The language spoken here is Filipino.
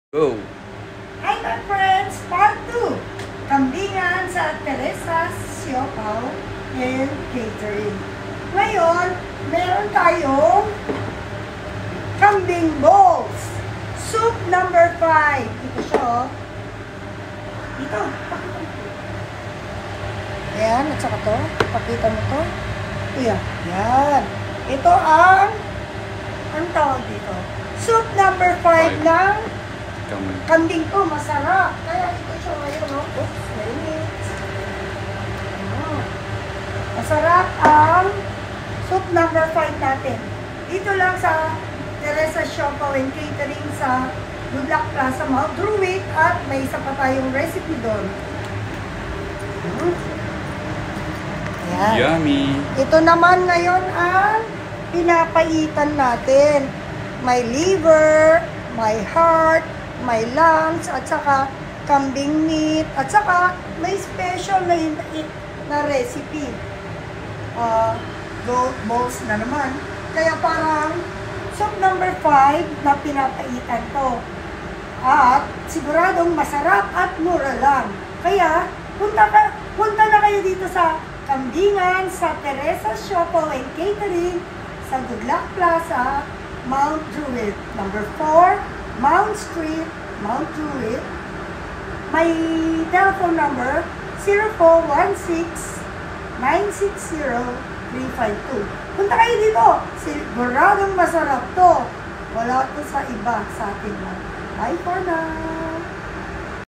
Go! Hi my friends! Part 2! Kambingan sa Teresa's Siopaw and Catering. Ngayon, meron tayong kambing balls. Soup number 5. Ito siya, oh. Dito. Pakita mo. Ayan, at saka to. Pakita mo to. Ayan. Ayan. Ito ang tawag dito. Soup number 5 ng kambing ko, masarap. Kaya ito siya ngayon, no? Oops, mainit. Masarap ang soup number 5 natin. Dito lang sa Teresa's Siopaw and Catering sa Goodluck Plaza, Mount Druitt. At may isa pa tayong recipe doon. Ayan. Yummy! Ito naman ngayon ang pinapaitan natin. May liver, may heart, may lungs, at saka kambing meat, at saka may special na recipe. Goat balls na naman. Kaya parang soup number 5 na pinapaitan to. At siguradong masarap at mura lang. Kaya punta na kayo dito sa Kambingan sa Teresa's Siopaw and Catering sa Goodluck Plaza, Mount Druitt. Number 4, Mount Street, Mount Druitt. May telephone number 0416-960-352. Punta kayo dito. Siguradong masarap to. Wala to sa iba sa atin lang. Bye for now.